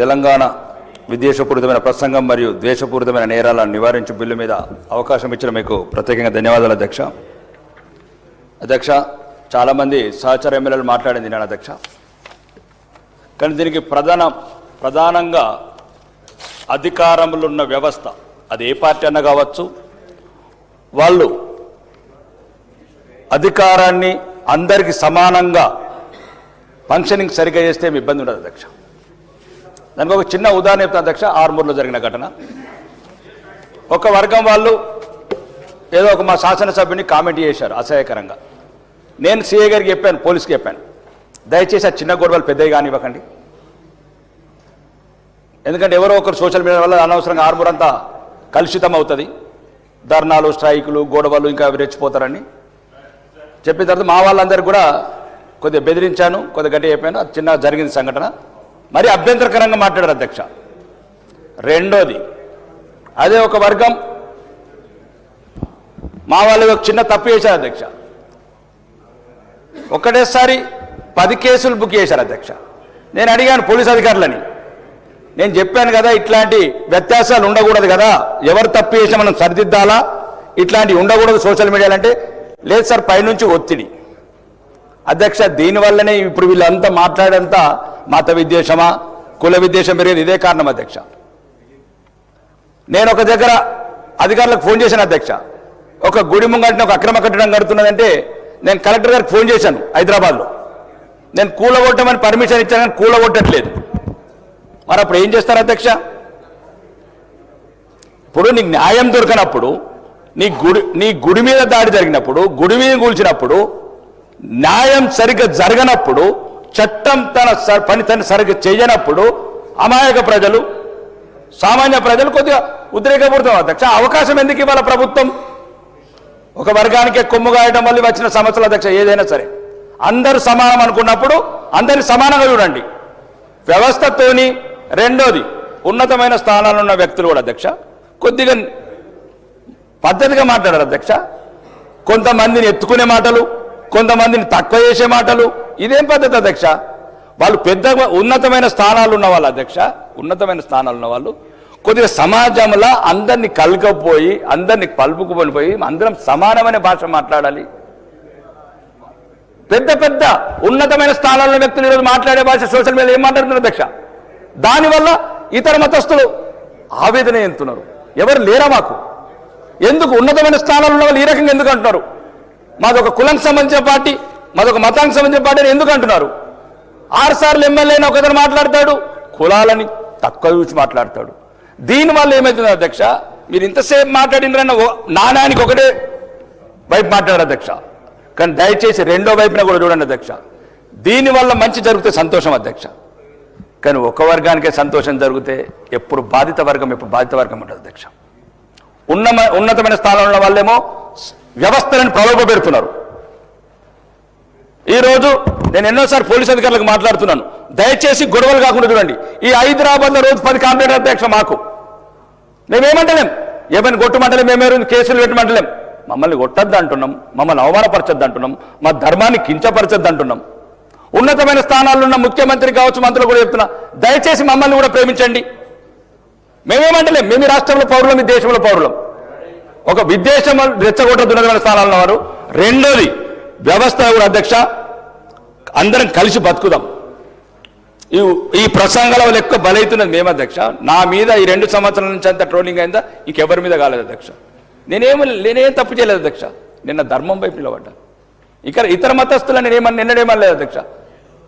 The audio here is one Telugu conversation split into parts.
తెలంగాణ విద్వేషపూరితమైన ప్రసంగం మరియు ద్వేషపూరితమైన నేరాలను నివారించే బిల్లు మీద అవకాశం ఇచ్చిన మీకు ప్రత్యేకంగా ధన్యవాదాలు అధ్యక్ష. అధ్యక్ష, చాలామంది సహచర ఎమ్మెల్యేలు మాట్లాడింది నేను అధ్యక్ష. కానీ దీనికి ప్రధానంగా అధికారంలో ఉన్న వ్యవస్థ, అది ఏ పార్టీ అన్నా కావచ్చు, వాళ్ళు అధికారాన్ని అందరికీ సమానంగా ఫంక్షనింగ్ సరిగ్గా చేస్తే ఏమి ఇబ్బంది ఉండదు అధ్యక్ష. దానికి ఒక చిన్న ఉదాహరణ చెప్తాను అధ్యక్ష. ఆర్మూర్లో జరిగిన ఘటన. ఒక వర్గం వాళ్ళు ఏదో ఒక మా శాసనసభ్యుని కామెంట్ చేశారు అసహ్యకరంగా. నేను సిఐ గారికి చెప్పాను, పోలీస్కి చెప్పాను, దయచేసి ఆ చిన్న గొడవలు పెద్దవి కానివ్వకండి. ఎందుకంటే ఎవరో ఒకరు సోషల్ మీడియా వల్ల అనవసరంగా ఆర్మూర్ అంతా కలుషితం అవుతుంది, ధర్నాలు, స్ట్రైకులు, గొడవలు ఇంకా రెచ్చిపోతారని చెప్పిన తర్వాత మా వాళ్ళందరికీ కూడా కొద్దిగా బెదిరించాను, కొద్దిగా గట్టి చెప్పాను. అది చిన్న జరిగింది సంఘటన. మరి అభ్యంతరకరంగా మాట్లాడారు అధ్యక్ష. రెండోది, అదే ఒక వర్గం మా వాళ్ళు ఒక చిన్న తప్పు చేశారు అధ్యక్ష. ఒకటేసారి 10 కేసులు బుక్ చేశారు అధ్యక్ష. నేను అడిగాను పోలీస్ అధికారులని, నేను చెప్పాను కదా ఇట్లాంటి వ్యత్యాసాలు ఉండకూడదు కదా, ఎవరు తప్పు చేసినా మనం సరిదిద్దాలా, ఇట్లాంటివి ఉండకూడదు సోషల్ మీడియాలో అంటే, లేదు సార్ పైనుంచి ఒత్తిడి. అధ్యక్ష, దీనివల్లనే ఇప్పుడు వీళ్ళంతా మాట్లాడేంత మత విద్వేషమా, కుల విద్వేషం పెరిగేది ఇదే కారణం అధ్యక్ష. నేను ఒక దగ్గర అధికారులకు ఫోన్ చేశాను అధ్యక్ష. ఒక గుడి ముంగంటే ఒక అక్రమ కట్టడం కడుతున్నదంటే నేను కలెక్టర్ గారికి ఫోన్ చేశాను హైదరాబాద్లో. నేను కూలగొట్టమని పర్మిషన్ ఇచ్చాను కానీ కూలగొట్టట్లేదు. మరి అప్పుడు ఏం చేస్తారు అధ్యక్ష? ఇప్పుడు నీకు న్యాయం దొరకనప్పుడు, నీ గుడి మీద దాడి జరిగినప్పుడు, గుడి మీద కూల్చినప్పుడు, న్యాయం సరిగ్గా జరగనప్పుడు, చట్టం తన పని తను సరిగ్గా చేయనప్పుడు అమాయక ప్రజలు, సామాన్య ప్రజలు కొద్దిగా ఉద్రేకపడుతాం అధ్యక్ష. అవకాశం ఎందుకు ఇవ్వాలి ప్రభుత్వం? ఒక వర్గానికి కొమ్ము గాయడం వల్ల వచ్చిన సమస్యలు అధ్యక్ష. ఏదైనా సరే అందరూ సమానం అనుకున్నప్పుడు అందరినీ సమానంగా చూడండి వ్యవస్థతోని. రెండోది, ఉన్నతమైన స్థానాల్లో ఉన్న వ్యక్తులు కూడా అధ్యక్ష కొద్దిగా పద్ధతిగా మాట్లాడారు అధ్యక్ష. కొంతమందిని ఎత్తుకునే మాటలు, కొంతమందిని తక్కువ చేసే మాటలు, ఇదేం పద్ధతి అధ్యక్ష? వాళ్ళు పెద్ద ఉన్నతమైన స్థానాలు ఉన్న వాళ్ళు అధ్యక్ష, ఉన్నతమైన స్థానాలు ఉన్న వాళ్ళు కొద్దిగా సమాజంలో అందరినీ కలుకపోయి, అందరినీ కలుపుకుపోయి అందరం సమానమైన భాష మాట్లాడాలి. పెద్ద పెద్ద ఉన్నతమైన స్థానాల్లో వ్యక్తులు ఈరోజు మాట్లాడే భాష సోషల్ మీడియా ఏం మాట్లాడుతున్నారు అధ్యక్ష? దానివల్ల ఇతర మతస్థులు ఆవేదన ఎంతున్నారు. ఎవరు లేరా మాకు? ఎందుకు ఉన్నతమైన స్థానాలు ఉన్న వాళ్ళు ఈ రకంగా ఎందుకు అంటున్నారు? మాదొక కులానికి సంబంధించిన పార్టీ, మాదొక మతానికి సంబంధించిన పార్టీ ఎందుకు అంటున్నారు? 6 సార్లు ఎమ్మెల్యేని ఒకతను మాట్లాడతాడు, కులాలని తక్కువ చూసి మాట్లాడతాడు. దీనివల్ల ఏమవుతుంది అధ్యక్ష? మీరు ఇంతసేపు మాట్లాడినరన్న నాణానికి ఒకటే వైపు మాట్లాడారు అధ్యక్ష, కానీ దయచేసి రెండో వైపున కూడా చూడండి అధ్యక్ష. దీనివల్ల మంచి జరిగితే సంతోషం అధ్యక్ష, కానీ ఒక వర్గానికే సంతోషం జరిగితే ఎప్పుడు బాధిత వర్గం ఉంటుంది అధ్యక్ష. ఉన్నతమైన స్థానంలో ఉన్న వాళ్ళేమో వ్యవస్థలను ప్రలోభ పెడుతున్నారు. ఈరోజు నేను ఎన్నోసారి పోలీస్ అధికారులకు మాట్లాడుతున్నాను, దయచేసి గొడవలు కాకుండా చూడండి. ఈ హైదరాబాద్లో రోజు 10 కంప్లైంట్ అధ్యక్ష. మాకు మేమేమంటలేం, ఏమైనా కొట్టుమంటలేం, మేమేమైనా కేసులు పెట్టమంటలేం. మమ్మల్ని కొట్టద్దు అంటున్నాం, మమ్మల్ని అవమానపరచద్దు అంటున్నాం, మా ధర్మాన్ని కించపరచద్దు అంటున్నాం. ఉన్నతమైన స్థానాల్లో ఉన్న ముఖ్యమంత్రి కావచ్చు, మంత్రులు కూడా చెప్తున్నా, దయచేసి మమ్మల్ని కూడా ప్రేమించండి. మేమేమంటలేం, మేము ఈ రాష్ట్రంలో పౌరులం, ఈ దేశంలో పౌరులం. ఒక విద్వేషం రెచ్చగొట్టద్దు ఉన్నతమైన స్థానాల్లో వారు. రెండోది, వ్యవస్థ కూడా అధ్యక్ష అందరం కలిసి బతుకుదాం. ఈ ప్రసంగాల వల్ల ఎక్కువ బలవుతున్నది మేము అధ్యక్ష. నా మీద ఈ 2 సంవత్సరాల నుంచి అంత ట్రోలింగ్ అయిందా? ఇంకెవరి మీద కాలేదు అధ్యక్ష. నేనేం తప్పు చేయలేదు అధ్యక్ష. నిన్న ధర్మం వైపు నిలబడ్డా. ఇతర మతస్థులను నిన్నడేమనలేదు అధ్యక్ష.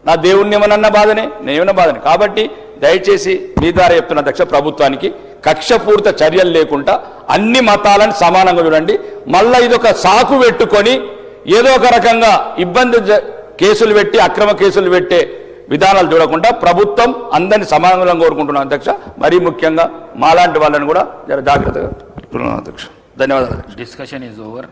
నా దేవుణ్ణి ఏమన్నా బాధనే, నేనేమన్నా బాధనే. కాబట్టి దయచేసి మీ ద్వారా చెప్తున్న అధ్యక్ష, ప్రభుత్వానికి కక్షపూరిత చర్యలు లేకుండా అన్ని మతాలను సమానంగా చూడండి. మళ్ళీ ఇదొక సాకు పెట్టుకొని ఏదో ఒక రకంగా ఇబ్బంది కేసులు పెట్టి, అక్రమ కేసులు పెట్టే విధానాలు చూడకుండా ప్రభుత్వం అందరినీ సమానంగా కోరుకుంటున్నాం అధ్యక్ష. మరీ ముఖ్యంగా మాలాంటి వాళ్ళని కూడా జాగ్రత్తగా అధ్యక్ష. ధన్యవాదాలు. Discussion is over.